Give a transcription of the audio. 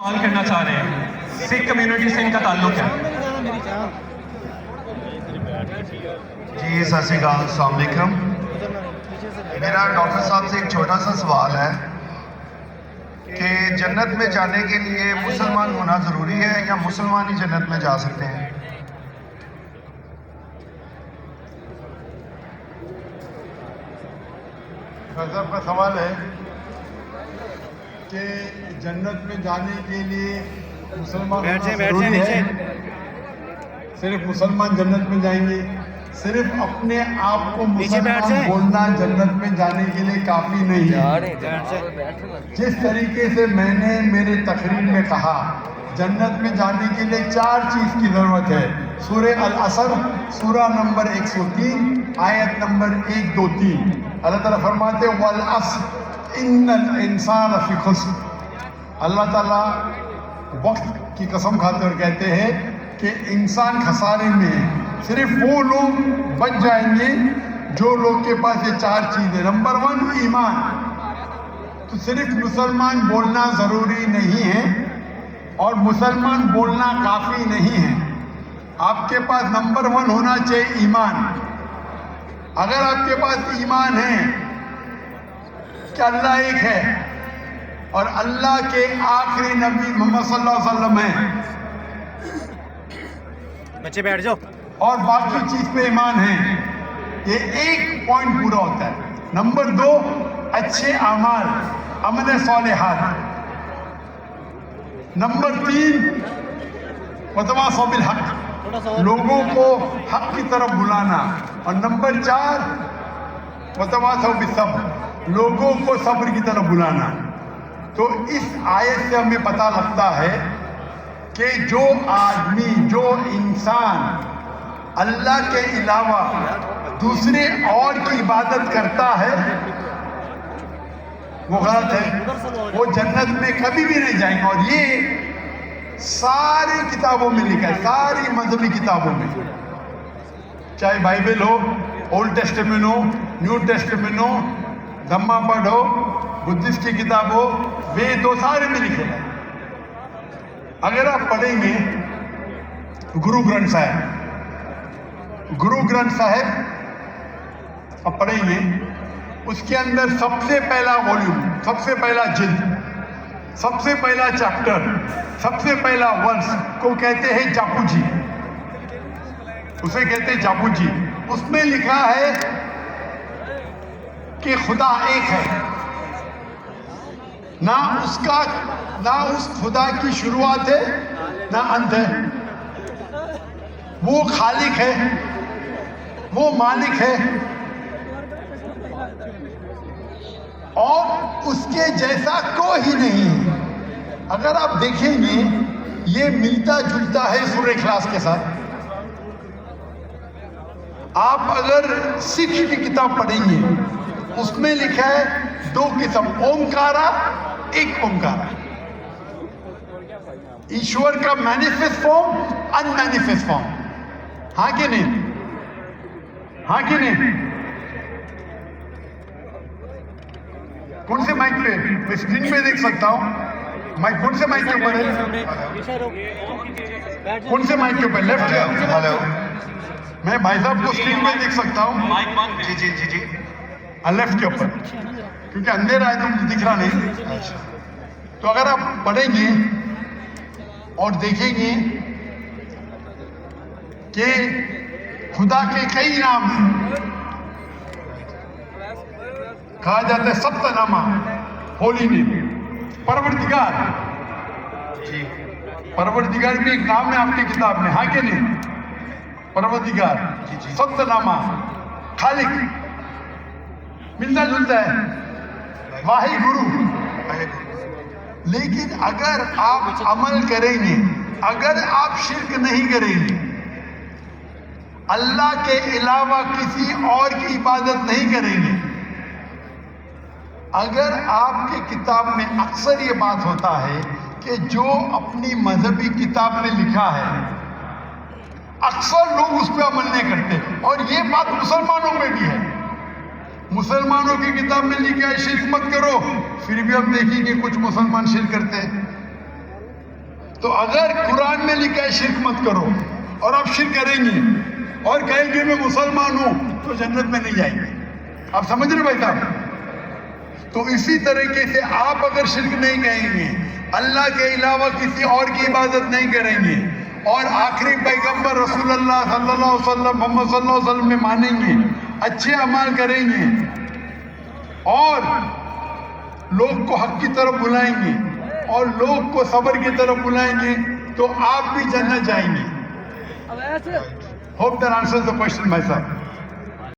सवाल करना चाह रहे हैं, सिख कम्युनिटी से इनका ताल्लुक है। जी सत श्री अकाल, अस्सलाम वालेकुम। मेरा डॉक्टर साहब से एक छोटा सा सवाल है कि जन्नत में जाने के लिए मुसलमान होना ज़रूरी है या मुसलमान ही जन्नत में जा सकते हैं? साहब का सवाल है कि जन्नत में जाने के लिए मुसलमान होना जरूरी है? सिर्फ मुसलमान जन्नत में जाएंगे? सिर्फ अपने आप को मुसलमान बोलना जन्नत में जाने के लिए काफ़ी नहीं है। जिस तरीके से मैंने मेरे तकरीर में कहा, जन्नत में जाने के लिए 4 चीज़ की ज़रूरत है। सूरह अल असर, सूरा नंबर 103, आयत नंबर 1, 2, 3। अल्लाह ताला फरमाते वल अस्र इन्नल इंसान लफी खुस्र। अल्लाह ताला वक्त की कसम खाते और कहते हैं कि इंसान खसारे में है। सिर्फ वो लोग बच जाएंगे जो लोग के पास ये 4 चीज़ें। नंबर 1 ईमान। तो सिर्फ मुसलमान बोलना ज़रूरी नहीं है और मुसलमान बोलना काफ़ी नहीं है। आपके पास नंबर 1 होना चाहिए ईमान। अगर आपके पास ईमान है कि अल्लाह एक है और अल्लाह के आखिरी नबी मोहम्मद सल्लल्लाहु अलैहि वसल्लम है, बच्चे बैठ जाओ, और बाकी चीज पे ईमान है, ये एक पॉइंट पूरा होता है। नंबर 2 अच्छे अमाल, अमल सालिहात। नंबर 3 वतवासौ बिल हक, लोगों को हक की तरफ बुलाना। और नंबर 4 वतवासौ बिस्सब्र, लोगों को सब्र की तरफ बुलाना। तो इस आयत से हमें पता लगता है कि जो आदमी, जो इंसान अल्लाह के अलावा दूसरे और की इबादत करता है वो गलत है, वो जन्नत में कभी भी नहीं जाएंगे। और ये सारी किताबों में लिखा है, सारी मजहबी किताबों में, चाहे बाइबल हो, ओल्ड टेस्टामेंट हो, न्यू टेस्टामेंट हो, धम्मा पढ़ हो, बुद्धिस्ट की किताब हो, वेद हो, सारे में लिखे हैं। अगर आप पढ़ेंगे गुरु ग्रंथ साहिब, गुरु ग्रंथ साहिब आप पढ़ेंगे, उसके अंदर सबसे पहला वॉल्यूम, सबसे पहला जिल्द, सबसे पहला चैप्टर, सबसे पहला वर्ष को कहते हैं जापू जी, उसे कहते हैं जापू जी। उसमें लिखा है कि खुदा एक है, ना उस खुदा की शुरुआत है ना अंत है। वो खालिक है, वो मालिक है और उसके जैसा कोई ही नहीं है। अगर आप देखेंगे ये मिलता जुलता है सूरह इखलास के साथ। आप अगर सिख की किताब पढ़ेंगे उसमें लिखा है 2 किस्म, ओमकारा, एक ओमकारा। ईश्वर का मैनिफेस्ट फॉर्म, अनमैनिफेस्ट फॉर्म। हाँ कि नहीं? हाँ कि नहीं? कौन से माइक पे? मैं स्क्रीन पे देख सकता हूँ। माइक कौन से माइक के ऊपर है? कौन से माइक के ऊपर? लेफ्ट? हेलो, मैं भाई साहब को स्क्रीन पे देख सकता हूँ। जी जी जी जी। लेफ्ट के ऊपर, क्योंकि अंधेरा है तो मुझे दिख रहा नहीं। तो अगर आप पढ़ेंगे और देखेंगे कि खुदा के कई नाम हैं, कहा जाता है सप्तनामा, होली नेम, परवरदिगार। जी, परवरदिगार भी एक नाम है आपकी किताब में, हाँ कि नहीं? परवरदिगार, सप्तनामा, खालिक, मिलता जुलता है, वाही गुरु। लेकिन अगर आप अमल करेंगे, अगर आप शिर्क नहीं करेंगे, अल्लाह के अलावा किसी और की इबादत नहीं करेंगे, अगर आपकी किताब में अक्सर ये बात होता है कि जो अपनी मजहबी किताब में लिखा है अक्सर लोग उस पर अमल नहीं करते, और ये बात मुसलमानों में भी है। मुसलमानों की किताब में लिखा है शिर्क मत करो, फिर भी हम देखेंगे कुछ मुसलमान शिर्क करते हैं। तो अगर कुरान में लिखा है शिर्क मत करो और आप शिर्क करेंगे और कहेंगे मैं मुसलमान हूं तो जन्नत में नहीं जाएंगे। आप समझ रहे भाई साहब? तो इसी तरीके से आप अगर शिर्क नहीं कहेंगे, अल्लाह के अलावा किसी और की इबादत नहीं करेंगे और आखिरी पैगंबर रसूलुल्लाह सल्लल्लाहु अलैहि वसल्लम मोहम्मद सल्लल्लाहु अलैहि वसल्लम में मानेंगे, अच्छे अमाल करेंगे और लोग को हक की तरफ बुलाएंगे और लोग को सब्र की तरफ बुलाएंगे तो आप भी जन्नत जाएंगे। Hope that answers the question भाई साहब।